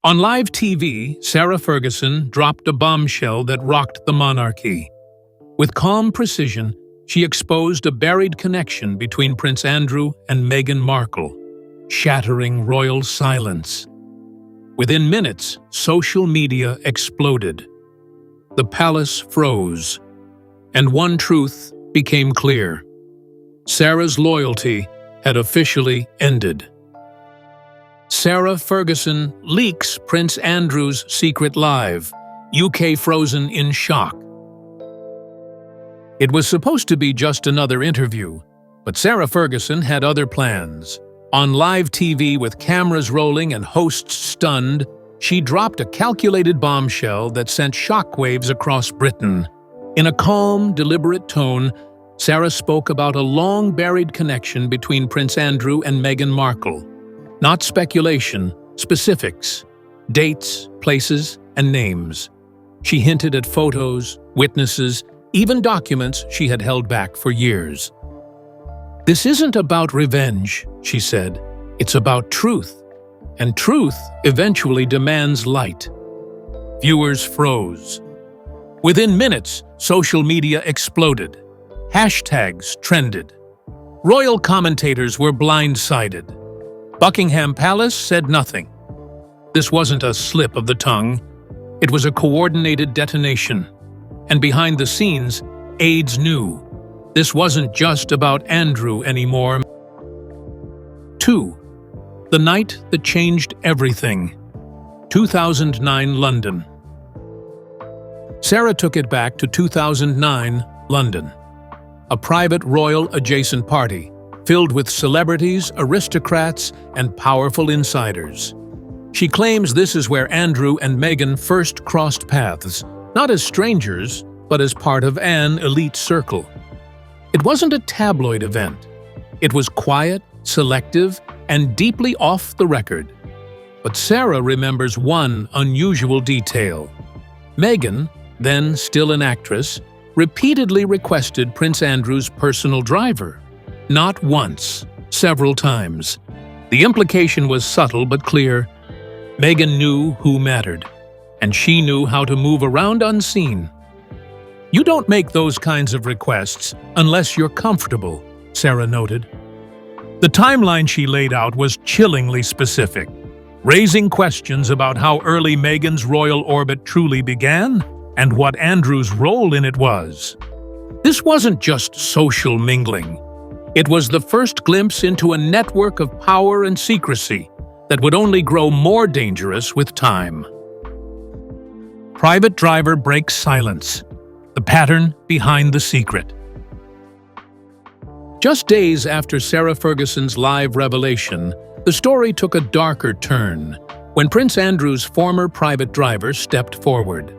On live TV, Sarah Ferguson dropped a bombshell that rocked the monarchy. With calm precision, she exposed a buried connection between Prince Andrew and Meghan Markle, shattering royal silence. Within minutes, social media exploded. The palace froze, and one truth became clear. Sarah's loyalty had officially ended. Sarah Ferguson leaks Prince Andrew's secret live, UK frozen in shock. It was supposed to be just another interview, but Sarah Ferguson had other plans. On live TV with cameras rolling and hosts stunned, she dropped a calculated bombshell that sent shockwaves across Britain. In a calm, deliberate tone, Sarah spoke about a long-buried connection between Prince Andrew and Meghan Markle. Not speculation, specifics, dates, places, and names. She hinted at photos, witnesses, even documents she had held back for years. "This isn't about revenge," she said. "It's about truth, and truth eventually demands light." Viewers froze. Within minutes, social media exploded. Hashtags trended. Royal commentators were blindsided. Buckingham Palace said nothing. This wasn't a slip of the tongue. It was a coordinated detonation. And behind the scenes, aides knew. This wasn't just about Andrew anymore. 2. The night that changed everything. 2009 London. Sarah took it back to 2009 London. A private royal adjacent party, filled with celebrities, aristocrats, and powerful insiders. She claims this is where Andrew and Meghan first crossed paths, not as strangers, but as part of an elite circle. It wasn't a tabloid event. It was quiet, selective, and deeply off the record. But Sarah remembers one unusual detail. Meghan, then still an actress, repeatedly requested Prince Andrew's personal driver. Not once, several times. The implication was subtle but clear. Meghan knew who mattered, and she knew how to move around unseen. "You don't make those kinds of requests unless you're comfortable," Sarah noted. The timeline she laid out was chillingly specific, raising questions about how early Meghan's royal orbit truly began and what Andrew's role in it was. This wasn't just social mingling. It was the first glimpse into a network of power and secrecy that would only grow more dangerous with time. Private driver breaks silence. The pattern behind the secret. Just days after Sarah Ferguson's live revelation, the story took a darker turn when Prince Andrew's former private driver stepped forward.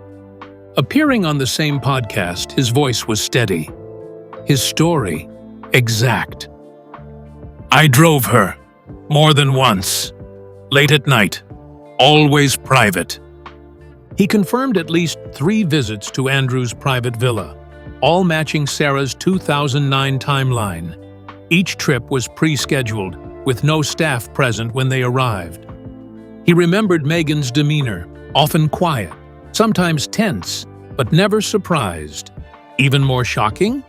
Appearing on the same podcast, his voice was steady. His story exact. "I drove her, more than once. Late at night. Always private." He confirmed at least 3 visits to Andrew's private villa, all matching Sarah's 2009 timeline. Each trip was pre-scheduled, with no staff present when they arrived. He remembered Meghan's demeanor, often quiet, sometimes tense, but never surprised. Even more shocking?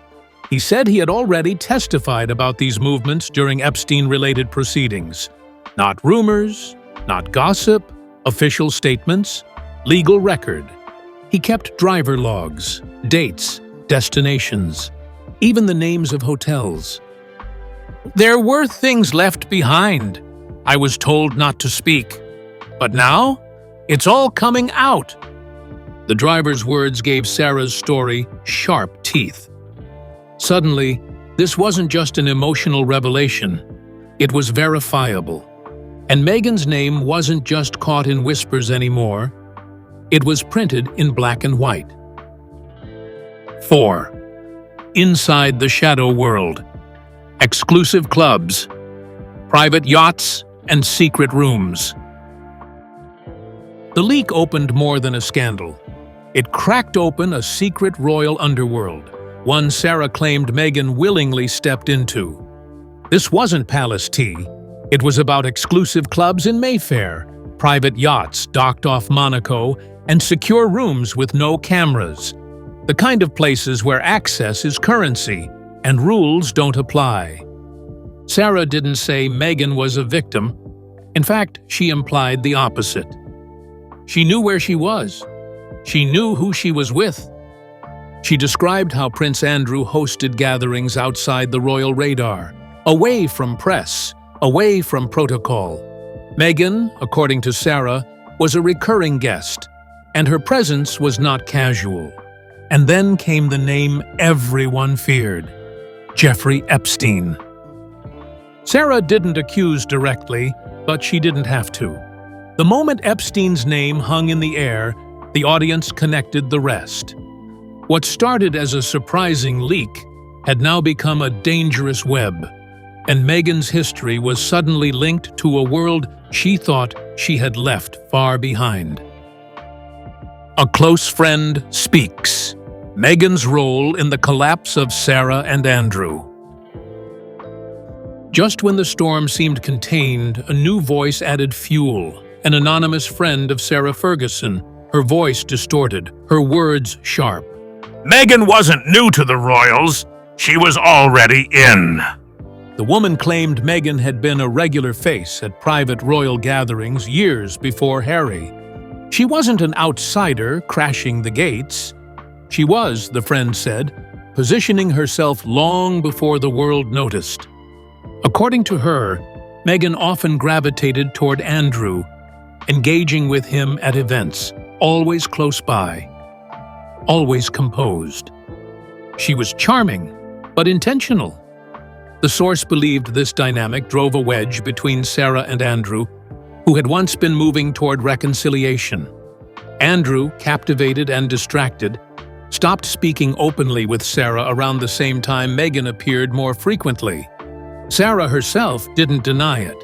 He said he had already testified about these movements during Epstein-related proceedings. Not rumors, not gossip, official statements, legal record. He kept driver logs, dates, destinations, even the names of hotels. "There were things left behind. I was told not to speak. But now, it's all coming out." The driver's words gave Sarah's story sharp teeth. Suddenly, this wasn't just an emotional revelation. It was verifiable. And Meghan's name wasn't just caught in whispers anymore. It was printed in black and white. 4. Inside the shadow world. Exclusive clubs, private yachts, and secret rooms. The leak opened more than a scandal. It cracked open a secret royal underworld, one Sarah claimed Meghan willingly stepped into. This wasn't palace tea. It was about exclusive clubs in Mayfair, private yachts docked off Monaco, and secure rooms with no cameras. The kind of places where access is currency and rules don't apply. Sarah didn't say Meghan was a victim. In fact, she implied the opposite. She knew where she was. She knew who she was with. She described how Prince Andrew hosted gatherings outside the royal radar, away from press, away from protocol. Meghan, according to Sarah, was a recurring guest, and her presence was not casual. And then came the name everyone feared: Jeffrey Epstein. Sarah didn't accuse directly, but she didn't have to. The moment Epstein's name hung in the air, the audience connected the rest. What started as a surprising leak had now become a dangerous web, and Meghan's history was suddenly linked to a world she thought she had left far behind. A close friend speaks. Meghan's role in the collapse of Sarah and Andrew. Just when the storm seemed contained, a new voice added fuel. An anonymous friend of Sarah Ferguson, her voice distorted, her words sharp. Meghan wasn't new to the royals. She was already in. The woman claimed Meghan had been a regular face at private royal gatherings years before Harry. She wasn't an outsider crashing the gates. She was, the friend said, positioning herself long before the world noticed. According to her, Meghan often gravitated toward Andrew, engaging with him at events, always close by, always composed. She was charming, but intentional. The source believed this dynamic drove a wedge between Sarah and Andrew, who had once been moving toward reconciliation. Andrew, captivated and distracted, stopped speaking openly with Sarah around the same time Meghan appeared more frequently. Sarah herself didn't deny it.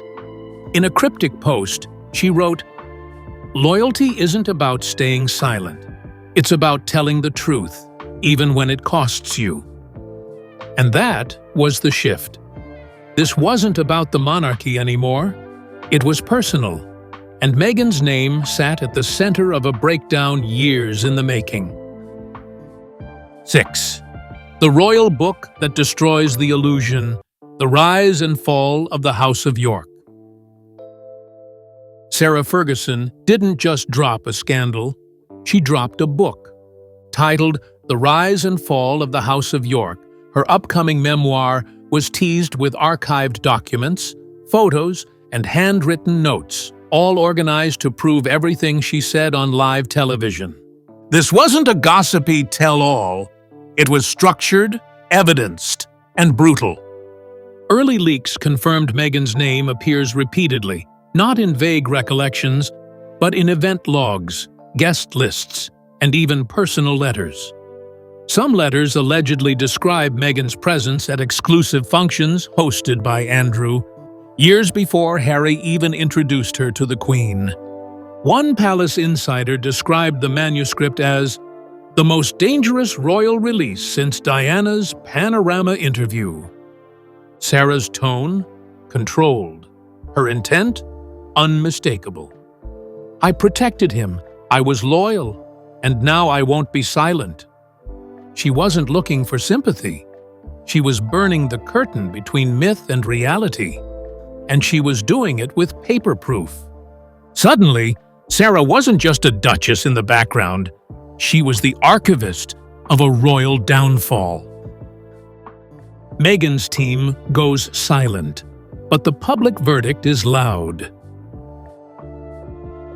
In a cryptic post, she wrote, "Loyalty isn't about staying silent. It's about telling the truth, even when it costs you." And that was the shift. This wasn't about the monarchy anymore. It was personal, and Meghan's name sat at the center of a breakdown years in the making. 6. The Royal Book That Destroys the Illusion: The Rise and Fall of the House of York. Sarah Ferguson didn't just drop a scandal, she dropped a book. Titled The Rise and Fall of the House of York, her upcoming memoir was teased with archived documents, photos, and handwritten notes, all organized to prove everything she said on live television. This wasn't a gossipy tell-all. It was structured, evidenced, and brutal. Early leaks confirmed Meghan's name appears repeatedly, not in vague recollections, but in event logs, guest lists, and even personal letters. Some letters allegedly describe Meghan's presence at exclusive functions hosted by Andrew, years before Harry even introduced her to the Queen. One palace insider described the manuscript as the most dangerous royal release since Diana's Panorama interview. Sarah's tone? Controlled. Her intent? Unmistakable. "I protected him, I was loyal, and now I won't be silent." She wasn't looking for sympathy. She was burning the curtain between myth and reality. And she was doing it with paper proof. Suddenly, Sarah wasn't just a duchess in the background. She was the archivist of a royal downfall. Meghan's team goes silent, but the public verdict is loud.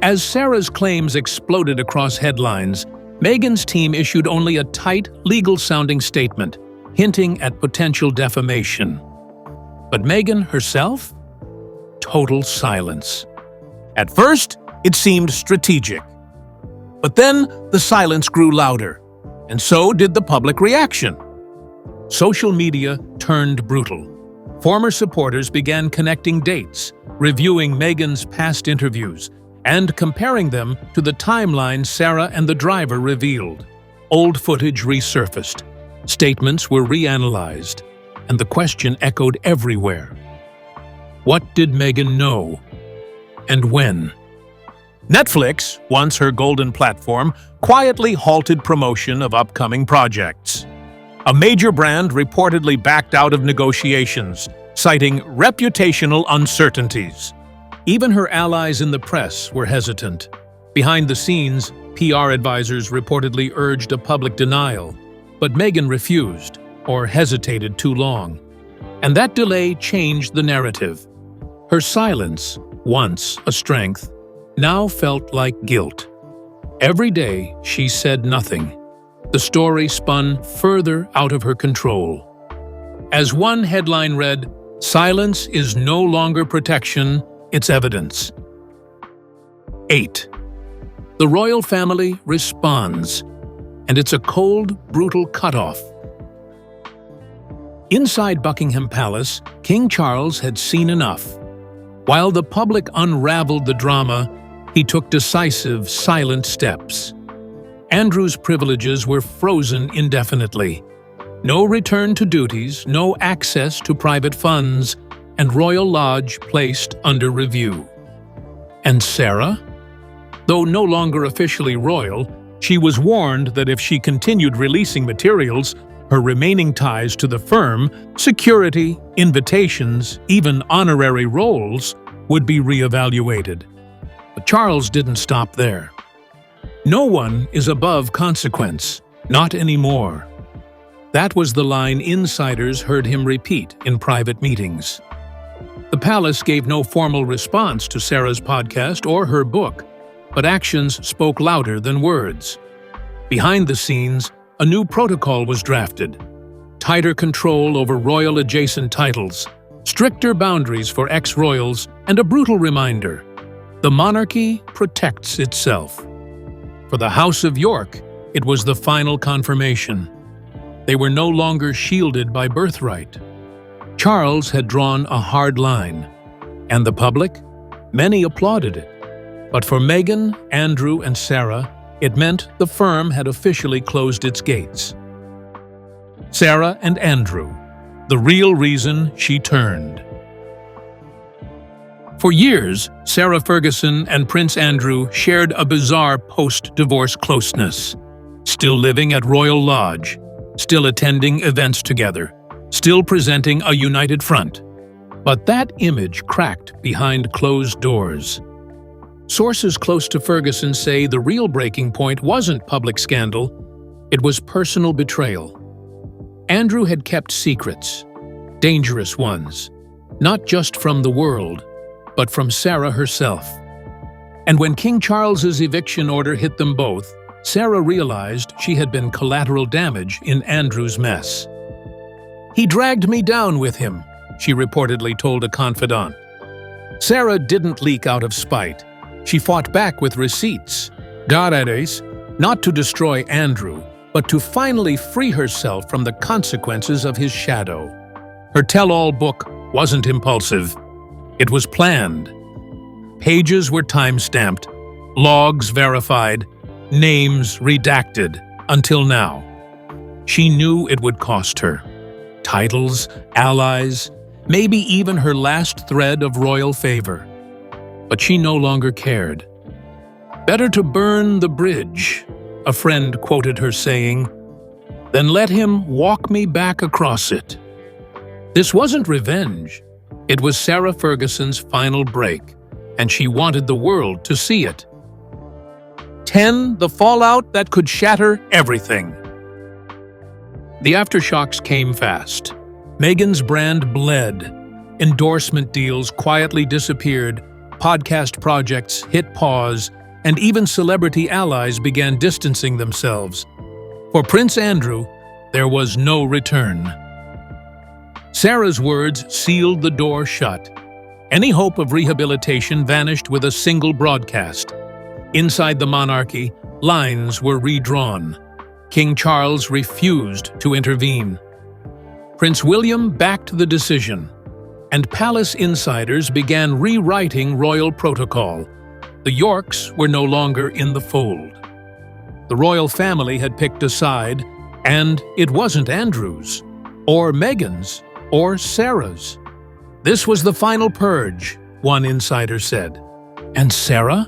As Sarah's claims exploded across headlines, Meghan's team issued only a tight, legal-sounding statement, hinting at potential defamation. But Meghan herself? Total silence. At first, it seemed strategic. But then the silence grew louder, and so did the public reaction. Social media turned brutal. Former supporters began connecting dates, reviewing Meghan's past interviews, and comparing them to the timeline Sarah and the driver revealed. Old footage resurfaced, statements were reanalyzed, and the question echoed everywhere. What did Meghan know? And when? Netflix, once her golden platform, quietly halted promotion of upcoming projects. A major brand reportedly backed out of negotiations, citing reputational uncertainties. Even her allies in the press were hesitant. Behind the scenes, PR advisors reportedly urged a public denial, but Meghan refused, or hesitated too long. And that delay changed the narrative. Her silence, once a strength, now felt like guilt. Every day, she said nothing. The story spun further out of her control. As one headline read, "Silence is no longer protection, it's evidence." 8. The royal family responds, and it's a cold, brutal cutoff. Inside Buckingham Palace, King Charles had seen enough. While the public unraveled the drama, he took decisive, silent steps. Andrew's privileges were frozen indefinitely. No return to duties, no access to private funds, and Royal Lodge placed under review. And Sarah? Though no longer officially royal, she was warned that if she continued releasing materials, her remaining ties to the firm, security, invitations, even honorary roles, would be reevaluated. But Charles didn't stop there. No one is above consequence, not anymore. That was the line insiders heard him repeat in private meetings. The palace gave no formal response to Sarah's podcast or her book, but actions spoke louder than words. Behind the scenes, a new protocol was drafted. Tighter control over royal-adjacent titles, stricter boundaries for ex-royals, and a brutal reminder: the monarchy protects itself. For the House of York, it was the final confirmation. They were no longer shielded by birthright. Charles had drawn a hard line, and the public? Many applauded it. But for Meghan, Andrew, and Sarah, it meant the firm had officially closed its gates. Sarah and Andrew, the real reason she turned. For years, Sarah Ferguson and Prince Andrew shared a bizarre post-divorce closeness. Still living at Royal Lodge, still attending events together, still presenting a united front. But that image cracked behind closed doors. Sources close to Ferguson say the real breaking point wasn't public scandal, it was personal betrayal. Andrew had kept secrets, dangerous ones, not just from the world, but from Sarah herself. And when King Charles's eviction order hit them both, Sarah realized she had been collateral damage in Andrew's mess. "He dragged me down with him," she reportedly told a confidant. Sarah didn't leak out of spite. She fought back with receipts. Garares, not to destroy Andrew, but to finally free herself from the consequences of his shadow. Her tell-all book wasn't impulsive. It was planned. Pages were time-stamped, logs verified, names redacted, until now. She knew it would cost her. Titles, allies, maybe even her last thread of royal favor. But she no longer cared. "Better to burn the bridge," a friend quoted her saying, "than let him walk me back across it." This wasn't revenge. It was Sarah Ferguson's final break, and she wanted the world to see it. 10. The fallout that could shatter everything. The aftershocks came fast. Meghan's brand bled. Endorsement deals quietly disappeared, podcast projects hit pause, and even celebrity allies began distancing themselves. For Prince Andrew, there was no return. Sarah's words sealed the door shut. Any hope of rehabilitation vanished with a single broadcast. Inside the monarchy, lines were redrawn. King Charles refused to intervene. Prince William backed the decision, and palace insiders began rewriting royal protocol. The Yorks were no longer in the fold. The royal family had picked a side, and it wasn't Andrew's, or Meghan's, or Sarah's. This was the final purge, one insider said. And Sarah?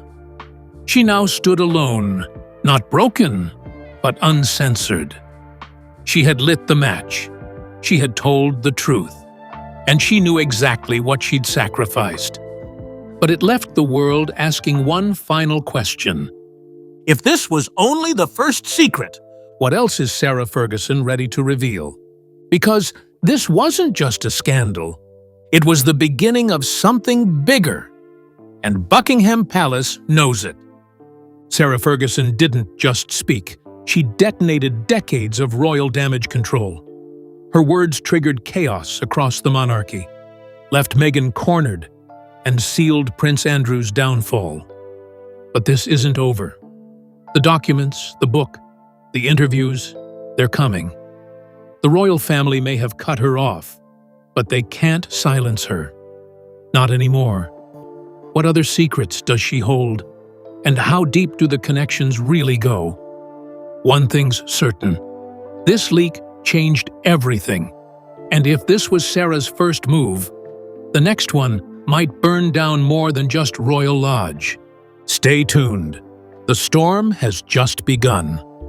She now stood alone, not broken, but uncensored. She had lit the match. She had told the truth. And she knew exactly what she'd sacrificed. But it left the world asking one final question. If this was only the first secret, What else is Sarah Ferguson ready to reveal? Because this wasn't just a scandal. It was the beginning of something bigger. And Buckingham Palace knows it. Sarah Ferguson didn't just speak. She detonated decades of royal damage control. Her words triggered chaos across the monarchy, left Meghan cornered, and sealed Prince Andrew's downfall. But this isn't over. The documents, the book, the interviews, they're coming. The royal family may have cut her off, but they can't silence her. Not anymore. What other secrets does she hold? And how deep do the connections really go? One thing's certain. This leak changed everything. And if this was Sarah's first move, the next one might burn down more than just Royal Lodge. Stay tuned. The storm has just begun.